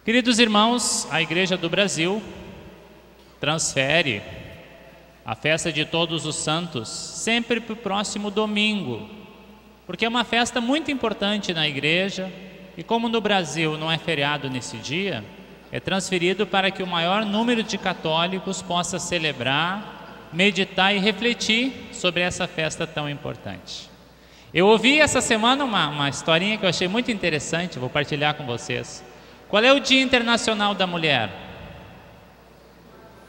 Queridos irmãos, a Igreja do Brasil transfere a festa de Todos os Santos sempre para o próximo domingo, porque é uma festa muito importante na igreja e como no Brasil não é feriado nesse dia, é transferido para que o maior número de católicos possa celebrar, meditar e refletir sobre essa festa tão importante. Eu ouvi essa semana uma historinha que eu achei muito interessante, vou partilhar com vocês. Qual é o Dia Internacional da Mulher?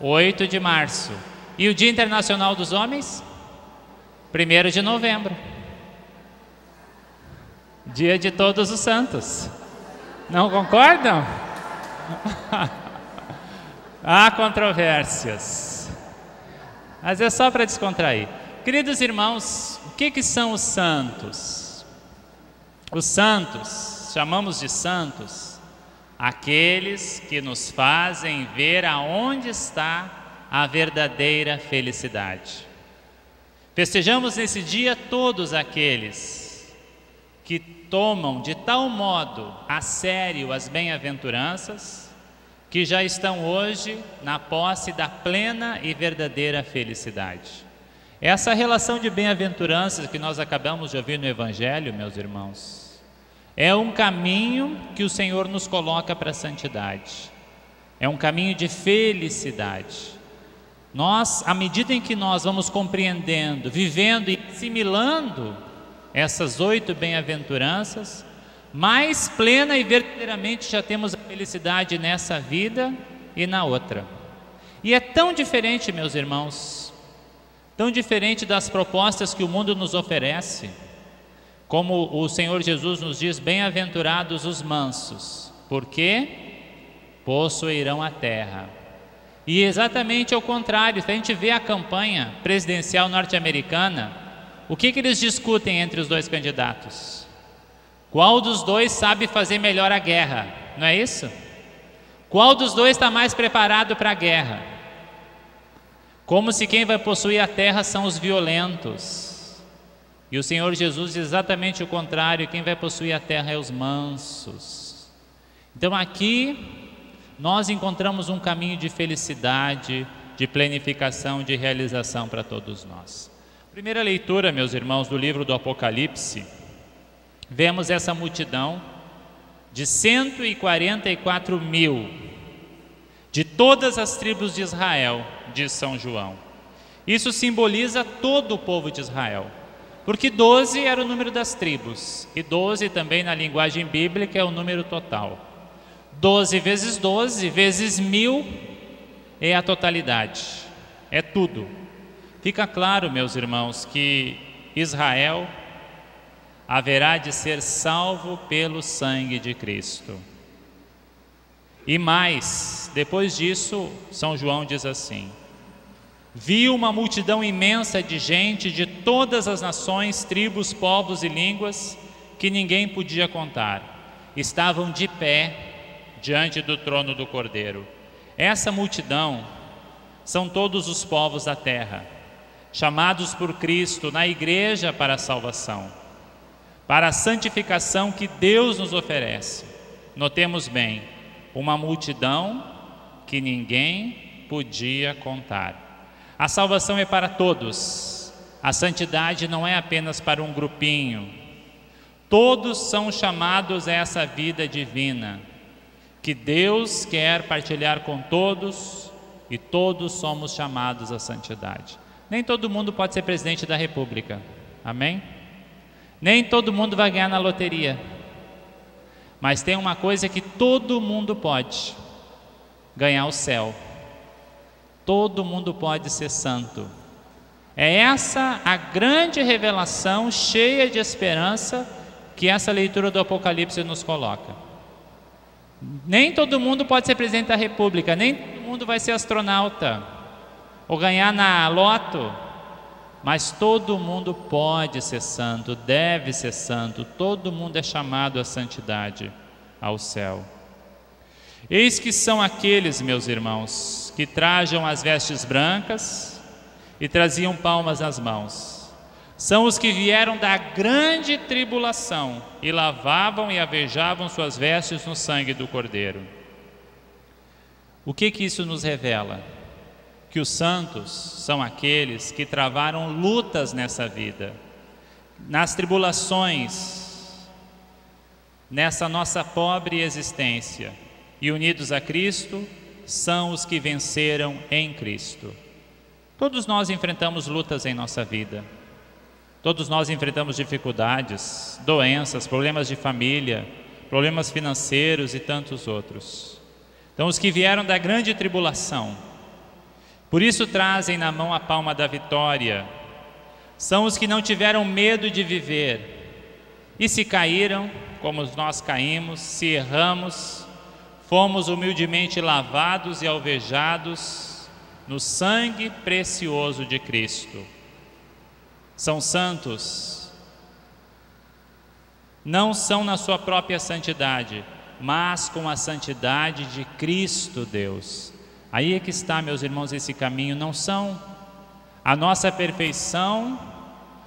8 de março. E o Dia Internacional dos Homens? 1º de novembro. Dia de Todos os Santos. Não concordam? Há controvérsias. Mas é só para descontrair. Queridos irmãos, o que são os santos? Os santos, chamamos de santos, aqueles que nos fazem ver aonde está a verdadeira felicidade. Festejamos nesse dia todos aqueles que tomam de tal modo a sério as bem-aventuranças que já estão hoje na posse da plena e verdadeira felicidade. Essa relação de bem-aventuranças que nós acabamos de ouvir no Evangelho, meus irmãos, é um caminho que o Senhor nos coloca para a santidade. É um caminho de felicidade. Nós, à medida em que nós vamos compreendendo, vivendo e assimilando essas 8 bem-aventuranças, mais plena e verdadeiramente já temos a felicidade nessa vida e na outra. E é tão diferente, meus irmãos, tão diferente das propostas que o mundo nos oferece, como o Senhor Jesus nos diz: bem-aventurados os mansos, porque possuirão a terra. E exatamente ao contrário, se a gente vê a campanha presidencial norte-americana, o que eles discutem entre os dois candidatos? Qual dos dois sabe fazer melhor a guerra? Não é isso? Qual dos dois está mais preparado para a guerra? Como se quem vai possuir a terra são os violentos. E o Senhor Jesus diz exatamente o contrário: quem vai possuir a terra é os mansos. Então aqui nós encontramos um caminho de felicidade, de planificação, de realização para todos nós. Primeira leitura, meus irmãos, do livro do Apocalipse, vemos essa multidão de 144 mil, de todas as tribos de Israel, diz São João. Isso simboliza todo o povo de Israel, porque 12 era o número das tribos, e 12 também na linguagem bíblica é o número total. 12 vezes 12 vezes 1000 é a totalidade, é tudo. Fica claro, meus irmãos, que Israel haverá de ser salvo pelo sangue de Cristo. E mais, depois disso, São João diz assim: vi uma multidão imensa de gente de todas as nações, tribos, povos e línguas, que ninguém podia contar. Estavam de pé diante do trono do Cordeiro. Essa multidão são todos os povos da terra, chamados por Cristo na igreja para a salvação, para a santificação que Deus nos oferece. Notemos bem, uma multidão que ninguém podia contar. A salvação é para todos, a santidade não é apenas para um grupinho. Todos são chamados a essa vida divina, que Deus quer partilhar com todos, e todos somos chamados à santidade. Nem todo mundo pode ser presidente da República, amém? Nem todo mundo vai ganhar na loteria, mas tem uma coisa que todo mundo pode: ganhar o céu. Todo mundo pode ser santo. É essa a grande revelação cheia de esperança que essa leitura do Apocalipse nos coloca. Nem todo mundo pode ser presidente da República, nem todo mundo vai ser astronauta ou ganhar na loto, mas todo mundo pode ser santo, deve ser santo. Todo mundo é chamado à santidade, ao céu. Eis que são aqueles, meus irmãos, que trajam as vestes brancas e traziam palmas nas mãos. São os que vieram da grande tribulação e lavavam e avejavam suas vestes no sangue do Cordeiro. O que isso nos revela? Que os santos são aqueles que travaram lutas nessa vida, nas tribulações, nessa nossa pobre existência, e unidos a Cristo, são os que venceram em Cristo. Todos nós enfrentamos lutas em nossa vida. Todos nós enfrentamos dificuldades, doenças, problemas de família, problemas financeiros e tantos outros. Então, os que vieram da grande tribulação, por isso trazem na mão a palma da vitória, são os que não tiveram medo de viver, e se caíram, como nós caímos, se erramos, fomos humildemente lavados e alvejados no sangue precioso de Cristo. São santos, não são na sua própria santidade, mas com a santidade de Cristo Deus. Aí é que está, meus irmãos, esse caminho. Não são a nossa perfeição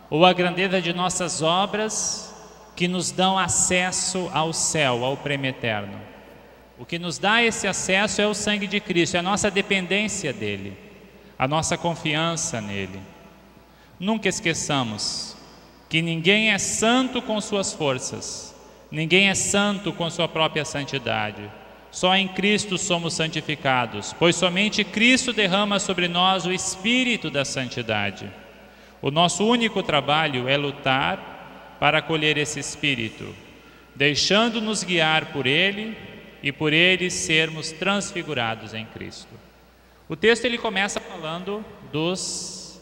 ou a grandeza de nossas obras que nos dão acesso ao céu, ao prêmio eterno. O que nos dá esse acesso é o sangue de Cristo, é a nossa dependência dele, a nossa confiança nele. Nunca esqueçamos que ninguém é santo com suas forças, ninguém é santo com sua própria santidade. Só em Cristo somos santificados, pois somente Cristo derrama sobre nós o Espírito da santidade. O nosso único trabalho é lutar para acolher esse Espírito, deixando-nos guiar por Ele e por Ele sermos transfigurados em Cristo. O texto ele começa falando dos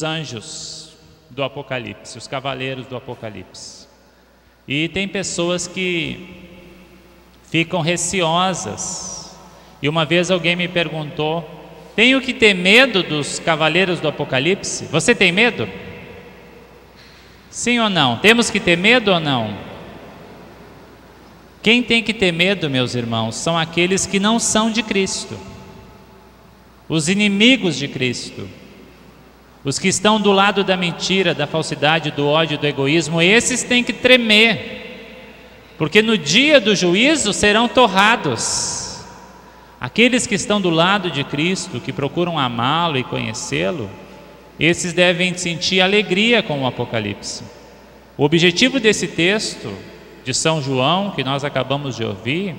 anjos do Apocalipse, os cavaleiros do Apocalipse. E tem pessoas que ficam receosas. E uma vez alguém me perguntou: tenho que ter medo dos cavaleiros do Apocalipse? Você tem medo? Sim ou não? Temos que ter medo ou não? Quem tem que ter medo, meus irmãos, são aqueles que não são de Cristo, os inimigos de Cristo, os que estão do lado da mentira, da falsidade, do ódio, do egoísmo. Esses têm que tremer, porque no dia do juízo serão torrados. Aqueles que estão do lado de Cristo, que procuram amá-lo e conhecê-lo, esses devem sentir alegria com o Apocalipse. O objetivo desse texto de São João, que nós acabamos de ouvir,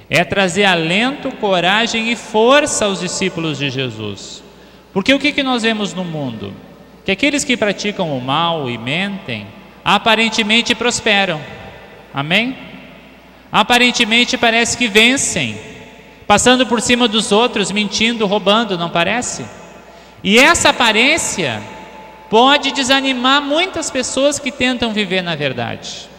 é trazer alento, coragem e força aos discípulos de Jesus. Porque o que nós vemos no mundo? Que aqueles que praticam o mal e mentem, aparentemente prosperam. Amém? Aparentemente parece que vencem, passando por cima dos outros, mentindo, roubando, não parece? E essa aparência pode desanimar muitas pessoas que tentam viver na verdade.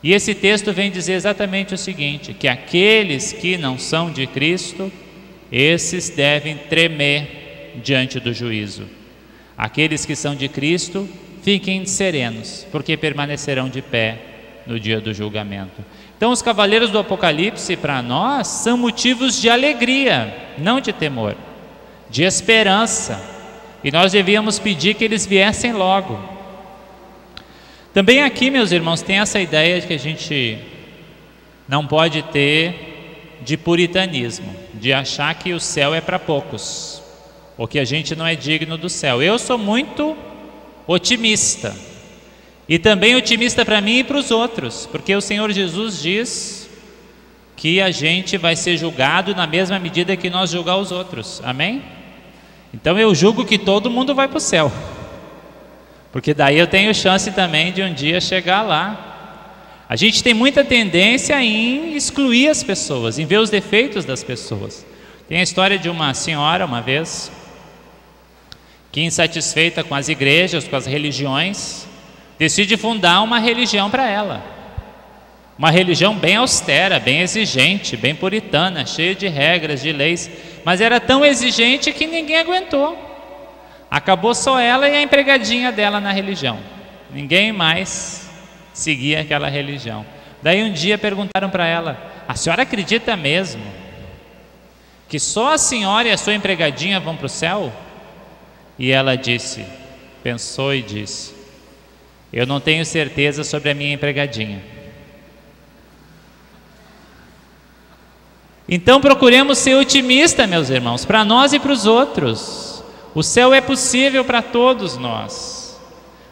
E esse texto vem dizer exatamente o seguinte: que aqueles que não são de Cristo, esses devem tremer diante do juízo. Aqueles que são de Cristo, fiquem serenos, porque permanecerão de pé no dia do julgamento. Então, os cavaleiros do Apocalipse para nós são motivos de alegria, não de temor, de esperança, e nós devíamos pedir que eles viessem logo. Também aqui, meus irmãos, tem essa ideia de que a gente não pode ter de puritanismo, de achar que o céu é para poucos, ou que a gente não é digno do céu. Eu sou muito otimista, e também otimista para mim e para os outros, porque o Senhor Jesus diz que a gente vai ser julgado na mesma medida que nós julgar os outros. Amém? Então eu julgo que todo mundo vai para o céu, porque daí eu tenho chance também de um dia chegar lá. A gente tem muita tendência em excluir as pessoas, em ver os defeitos das pessoas. Tem a história de uma senhora, uma vez, que insatisfeita com as igrejas, com as religiões, decide fundar uma religião para ela. Uma religião bem austera, bem exigente, bem puritana, cheia de regras, de leis. Mas era tão exigente que ninguém aguentou. Acabou só ela e a empregadinha dela na religião. Ninguém mais seguia aquela religião. Daí um dia perguntaram para ela: a senhora acredita mesmo que só a senhora e a sua empregadinha vão para o céu? E ela pensou e disse: eu não tenho certeza sobre a minha empregadinha. Então procuremos ser otimistas, meus irmãos, para nós e para os outros. O céu é possível para todos nós.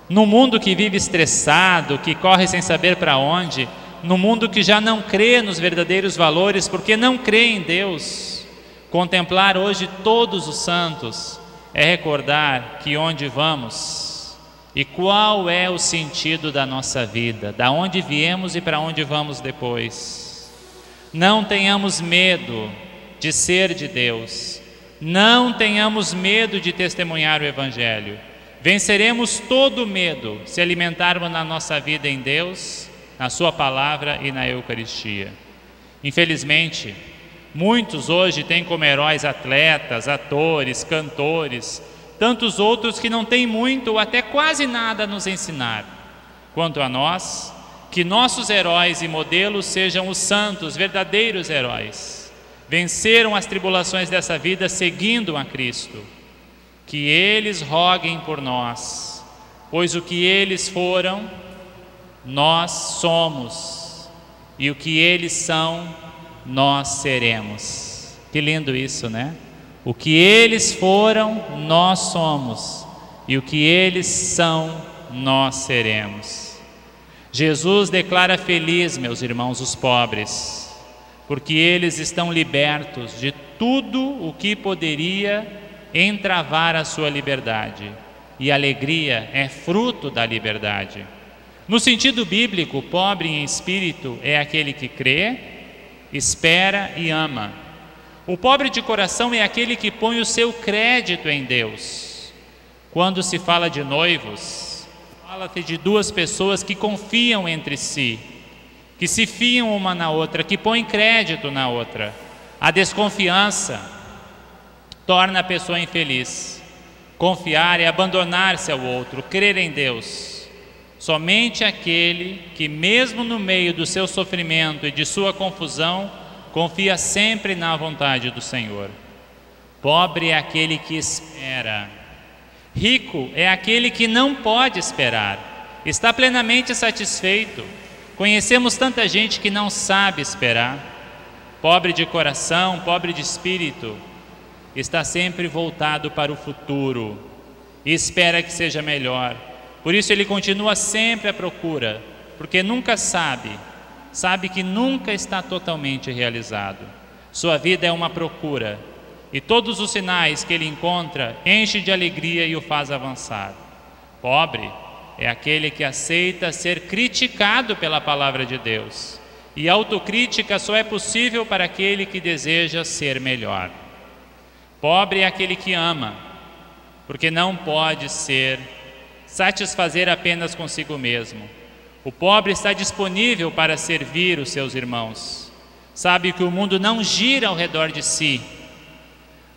No mundo que vive estressado, que corre sem saber para onde, no mundo que já não crê nos verdadeiros valores porque não crê em Deus, contemplar hoje todos os santos é recordar que onde vamos e qual é o sentido da nossa vida, da onde viemos e para onde vamos depois. Não tenhamos medo de ser de Deus, não tenhamos medo de testemunhar o Evangelho. Venceremos todo medo se alimentarmos na nossa vida em Deus, na sua palavra e na Eucaristia. Infelizmente, muitos hoje têm como heróis atletas, atores, cantores, tantos outros que não têm muito ou até quase nada a nos ensinar. Quanto a nós, que nossos heróis e modelos sejam os santos, verdadeiros heróis. Venceram as tribulações dessa vida seguindo a Cristo. Que eles roguem por nós, pois o que eles foram, nós somos, e o que eles são, nós seremos. Que lindo isso, né? O que eles foram, nós somos, e o que eles são, nós seremos. Jesus declara feliz, meus irmãos, os pobres, porque eles estão libertos de tudo o que poderia entravar a sua liberdade, e a alegria é fruto da liberdade. No sentido bíblico, pobre em espírito é aquele que crê, espera e ama. O pobre de coração é aquele que põe o seu crédito em Deus. Quando se fala de noivos, fala-se de duas pessoas que confiam entre si, que se fiam uma na outra, que põem crédito na outra. A desconfiança torna a pessoa infeliz. Confiar é abandonar-se ao outro, crer em Deus. Somente aquele que, mesmo no meio do seu sofrimento e de sua confusão, confia sempre na vontade do Senhor. Pobre é aquele que espera. Rico é aquele que não pode esperar, está plenamente satisfeito. Conhecemos tanta gente que não sabe esperar. Pobre de coração, pobre de espírito, está sempre voltado para o futuro e espera que seja melhor. Por isso ele continua sempre à procura, porque nunca sabe que nunca está totalmente realizado. Sua vida é uma procura, e todos os sinais que ele encontra enchem de alegria e o faz avançar. Pobre é aquele que aceita ser criticado pela palavra de Deus, e a autocrítica só é possível para aquele que deseja ser melhor. Pobre é aquele que ama, porque não pode satisfazer apenas consigo mesmo. O pobre está disponível para servir os seus irmãos. Sabe que o mundo não gira ao redor de si.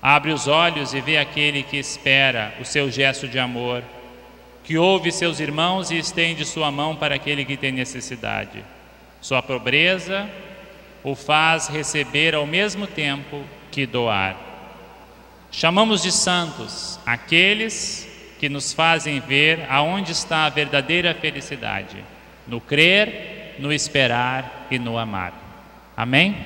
Abre os olhos e vê aquele que espera o seu gesto de amor, que ouve seus irmãos e estende sua mão para aquele que tem necessidade. Sua pobreza o faz receber ao mesmo tempo que doar. Chamamos de santos aqueles que nos fazem ver aonde está a verdadeira felicidade, no crer, no esperar e no amar. Amém?